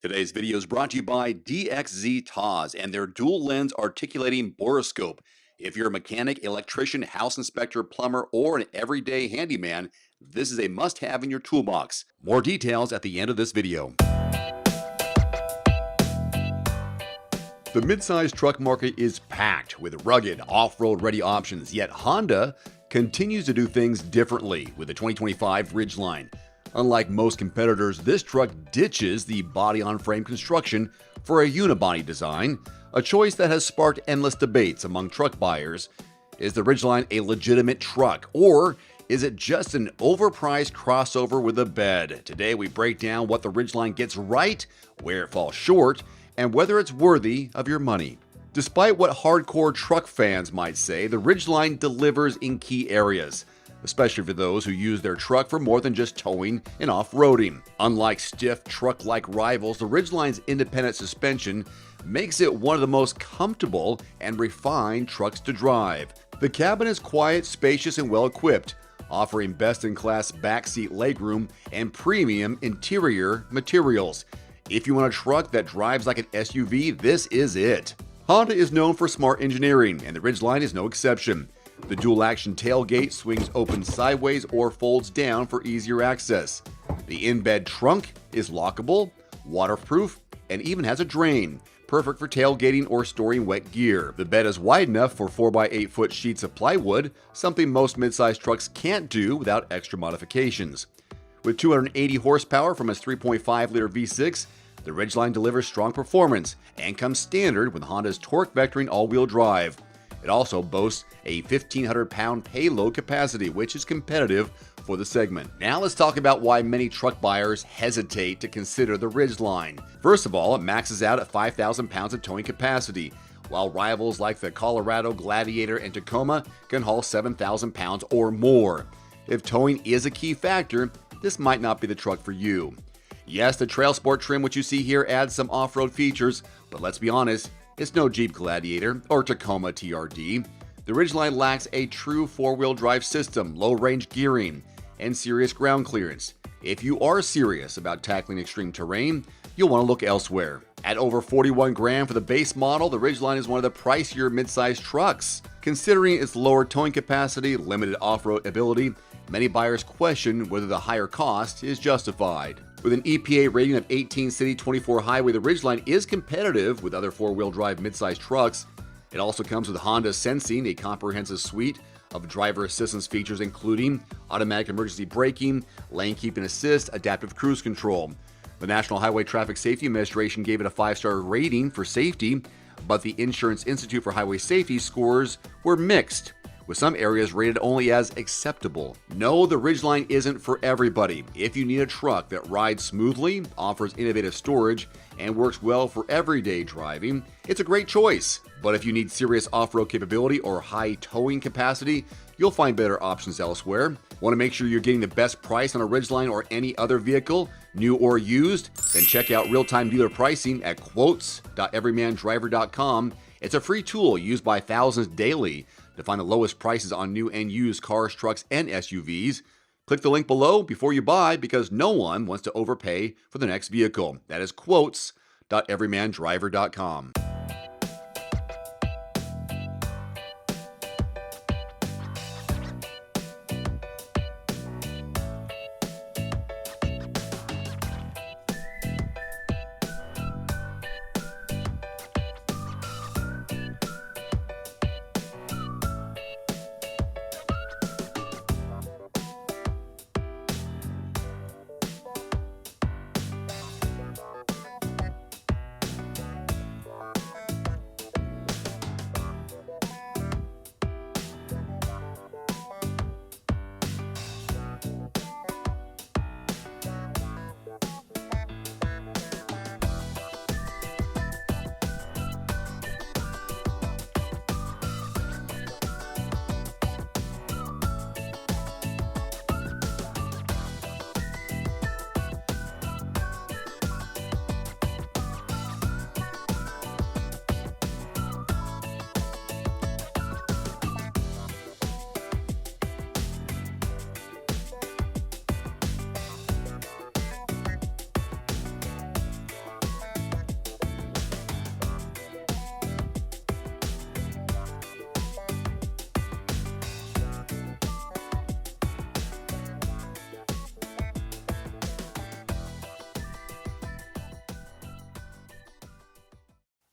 Today's video is brought to you by DXZtoz and their dual lens articulating borescope. If you're a mechanic, electrician, house inspector, plumber, or an everyday handyman, this is a must have in your toolbox. More details at the end of this video. The midsize truck market is packed with rugged, off-road ready options, yet Honda continues to do things differently with the 2025 Ridgeline. Unlike most competitors, this truck ditches the body-on-frame construction for a unibody design, a choice that has sparked endless debates among truck buyers. Is the Ridgeline a legitimate truck, or is it just an overpriced crossover with a bed? Today we break down what the Ridgeline gets right, where it falls short, and whether it's worthy of your money. Despite what hardcore truck fans might say, the Ridgeline delivers in key areas, especially for those who use their truck for more than just towing and off-roading. Unlike stiff truck-like rivals, the Ridgeline's independent suspension makes it one of the most comfortable and refined trucks to drive. The cabin is quiet, spacious, and well-equipped, offering best-in-class backseat legroom and premium interior materials. If you want a truck that drives like an SUV, this is it. Honda is known for smart engineering, and the Ridgeline is no exception. The dual-action tailgate swings open sideways or folds down for easier access. The in-bed trunk is lockable, waterproof, and even has a drain, perfect for tailgating or storing wet gear. The bed is wide enough for 4x8 foot sheets of plywood, something most midsize trucks can't do without extra modifications. With 280 horsepower from its 3.5-liter V6, the Ridgeline delivers strong performance and comes standard with Honda's torque vectoring all-wheel drive. It also boasts a 1,500-pound payload capacity, which is competitive for the segment. Now let's talk about why many truck buyers hesitate to consider the Ridgeline. First of all, it maxes out at 5,000 pounds of towing capacity, while rivals like the Colorado, Gladiator, and Tacoma can haul 7,000 pounds or more. If towing is a key factor, this might not be the truck for you. Yes, the Trail Sport trim which you see here adds some off-road features, but let's be honest, it's no Jeep Gladiator or Tacoma TRD. The Ridgeline lacks a true four-wheel drive system, low-range gearing, and serious ground clearance. If you are serious about tackling extreme terrain, you'll want to look elsewhere. At over 41 grand for the base model, the Ridgeline is one of the pricier midsize trucks. Considering its lower towing capacity, limited off-road ability, many buyers question whether the higher cost is justified. With an EPA rating of 18 city, 24 highway, the Ridgeline is competitive with other four-wheel drive midsize trucks. It also comes with Honda Sensing, a comprehensive suite of driver assistance features including automatic emergency braking, lane keeping assist, adaptive cruise control. The National Highway Traffic Safety Administration gave it a 5-star rating for safety, but the Insurance Institute for Highway Safety scores were mixed, with some areas rated only as acceptable. No, the Ridgeline isn't for everybody. If you need a truck that rides smoothly, offers innovative storage, and works well for everyday driving, it's a great choice. But if you need serious off-road capability or high towing capacity, you'll find better options elsewhere. Want to make sure you're getting the best price on a Ridgeline or any other vehicle, new or used? Then check out real-time dealer pricing at quotes.everymandriver.com. It's a free tool used by thousands daily to find the lowest prices on new and used cars, trucks, and SUVs. Click the link below before you buy because no one wants to overpay for the next vehicle. That is quotes.everymandriver.com.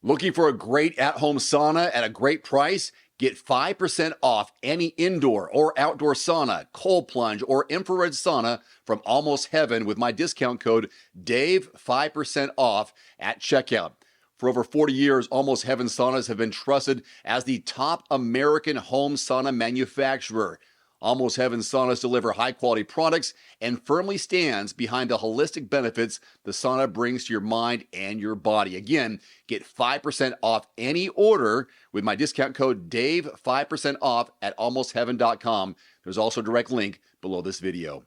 Looking for a great at-home sauna at a great price? Get 5% off any indoor or outdoor sauna, cold plunge, or infrared sauna from Almost Heaven with my discount code DAVE, 5% off at checkout. For over 40 years, Almost Heaven saunas have been trusted as the top American home sauna manufacturer. Almost Heaven saunas deliver high-quality products and firmly stands behind the holistic benefits the sauna brings to your mind and your body. Again, get 5% off any order with my discount code DAVE, 5% off at almostheaven.com. There's also a direct link below this video.